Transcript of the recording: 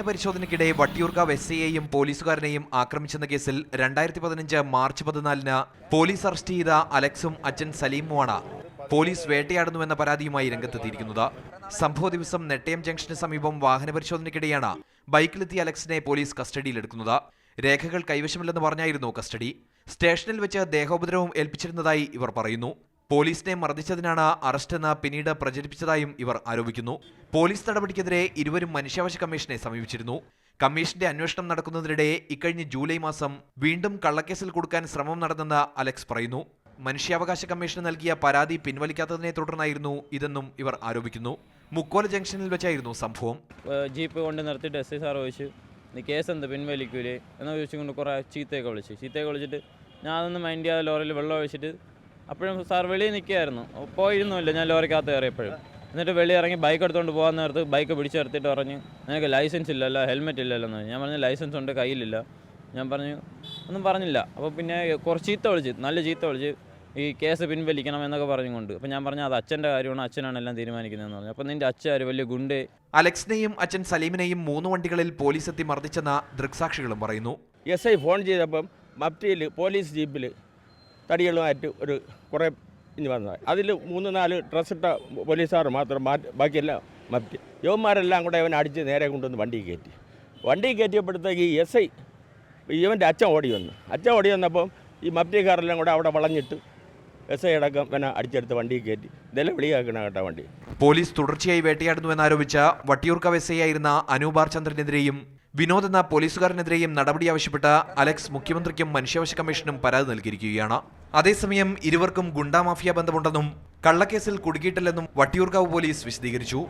പരിശോധനയ്ക്കിടെ വട്ടിയൂർക്കാവ് SIയെയും പോലീസുകാരനെയും ആക്രമിച്ചെന്ന കേസിൽ 2015 March 14 police arrest ചെയ്ത അലക്സും അച്ഛൻ സലീമുമാണ് പോലീസ് വേട്ടയാടുന്നുവെന്ന പരാതിയുമായി രംഗത്തെത്തിയിരിക്കുന്നത്. സംഭവ ദിവസം നെട്ടയം ജംഗ്ഷന് സമീപം വാഹന പരിശോധനയ്ക്കിടെയാണ് ബൈക്കിലെത്തിയ അലക്സിനെ പോലീസ് കസ്റ്റഡിയിലെടുക്കുന്നത്. രേഖകൾ കൈവശമില്ലെന്ന് പറഞ്ഞായിരുന്നു കസ്റ്റഡി. സ്റ്റേഷനിൽ വെച്ച് ദേഹോപദ്രവം ഏൽപ്പിച്ചിരുന്നതായി ഇവർ പറയുന്നു. പോലീസിനെ മർദ്ദിച്ചതിനാണ് അറസ്റ്റെന്ന് പിന്നീട് പ്രചരിപ്പിച്ചതായും ഇവർ ആരോപിക്കുന്നു. പോലീസ് നടപടിക്കെതിരെ ഇരുവരും മനുഷ്യാവകാശ കമ്മീഷനെ സമീപിച്ചിരുന്നു. കമ്മീഷന്റെ അന്വേഷണം നടക്കുന്നതിനിടെ ഇക്കഴിഞ്ഞ ജൂലൈ മാസം വീണ്ടും കള്ളക്കേസിൽ കൊടുക്കാൻ ശ്രമം നടന്നെന്ന് അലക്സ് പറയുന്നു. മനുഷ്യാവകാശ കമ്മീഷന് നൽകിയ പരാതി പിൻവലിക്കാത്തതിനെ തുടർന്നായിരുന്നു ഇതെന്നും ഇവർ ആരോപിക്കുന്നു. മുക്കോല ജംഗ്ഷനിൽ വെച്ചായിരുന്നു സംഭവം. ജീപ്പ് കൊണ്ട് നിർത്തിയിട്ട് SI സാർ ചോദിച്ചു, നീ കേസ് എന്ത് പിൻവലിക്കൂലേ എന്ന് ചോദിച്ചുകൊണ്ട് കുറേ ചീത്തയൊക്കെ വിളിച്ചിട്ട് ഞാൻ അതൊന്നും മൈൻഡ് ചെയ്യാതെ ലോറിയിൽ വെള്ളം ഒഴിച്ചിട്ട് അപ്പോഴും സാർ വെളിയിൽ നിൽക്കുകയായിരുന്നു. പോയിരുന്നില്ല, ഞാൻ ലോറിക്കകത്ത് കയറിയപ്പോഴും. എന്നിട്ട് വെളിയിൽ ഇറങ്ങി ബൈക്ക് എടുത്തുകൊണ്ട് പോകാൻ നേരത്ത് ബൈക്ക് പിടിച്ച് നിർത്തിയിട്ട് പറഞ്ഞു, നിനക്ക് ലൈസൻസ് ഇല്ലല്ലോ, ഹെൽമെറ്റ് ഇല്ലല്ലോ എന്ന്. ഞാൻ പറഞ്ഞു ലൈസൻസ് ഉണ്ട്, കയ്യിലില്ല. ഞാൻ പറഞ്ഞു ഒന്നും പറഞ്ഞില്ല. അപ്പോൾ പിന്നെ കുറച്ച് നല്ല ചീത്ത വിളിച്ച് ഈ കേസ് പിൻവലിക്കണം എന്നൊക്കെ പറഞ്ഞുകൊണ്ട്. അപ്പോൾ ഞാൻ പറഞ്ഞു അത് അച്ഛൻ്റെ കാര്യമാണ്, അച്ഛനാണ് എല്ലാം തീരുമാനിക്കുന്നതെന്ന് പറഞ്ഞു. അപ്പോൾ നിൻ്റെ അച്ഛൻ വലിയ ഗുണ്ടേ. അലക്സിനെയും അച്ഛൻ സലീമിനെയും 3 വണ്ടികളിൽ പോലീസ് എത്തി മർദ്ദിച്ചെന്ന ദൃക്സാക്ഷികളും പറയുന്നു. SI ഫോൺ ചെയ്തപ്പം മപ്റ്റിയിൽ പോലീസ് ജീപ്പിൽ തടികളുമായിട്ട് കുറേ ഇനി വന്നത്. അതിൽ 3-4 ഡ്രസ്സിട്ട പോലീസുകാർ മാത്രം, ബാക്കിയെല്ലാം മപ്റ്റി. യുവന്മാരെല്ലാം കൂടെ അവൻ അടിച്ച് നേരെ കൊണ്ടുവന്ന് വണ്ടി കയറ്റിയപ്പോഴത്തേക്ക് ഈ SI ഇവൻ്റെ അച്ഛൻ ഓടി വന്നപ്പം ഈ മപ്റ്റിക്കാരെല്ലാം കൂടെ അവിടെ വളഞ്ഞിട്ട് SI അടക്കം പിന്നെ അടിച്ചെടുത്ത് വണ്ടി കയറ്റി ഇതെല്ലാം വെളിയാക്കണ കേട്ടോ വണ്ടി. പോലീസ് തുടർച്ചയായി വേട്ടയാടുന്നുവെന്നാരോപിച്ച വട്ടിയൂർക്കാവ് SI ആയിരുന്ന അനൂപാർ ചന്ദ്രനെതിരെയും വിനോദ് എന്ന പോലീസുകാരനെതിരെയും നടപടി ആവശ്യപ്പെട്ട് അലക്സ് മുഖ്യമന്ത്രിക്കും മനുഷ്യാവകാശ കമ്മീഷനും പരാതി നൽകിയിരിക്കുകയാണ്. അതേസമയം ഇരുവർക്കും ഗുണ്ടാ മാഫിയ ബന്ധമുണ്ടെന്നും കള്ളക്കേസിൽ കുടുക്കിയിട്ടില്ലെന്നും വട്ടിയൂർക്കാവ് പോലീസ് വിശദീകരിച്ചു.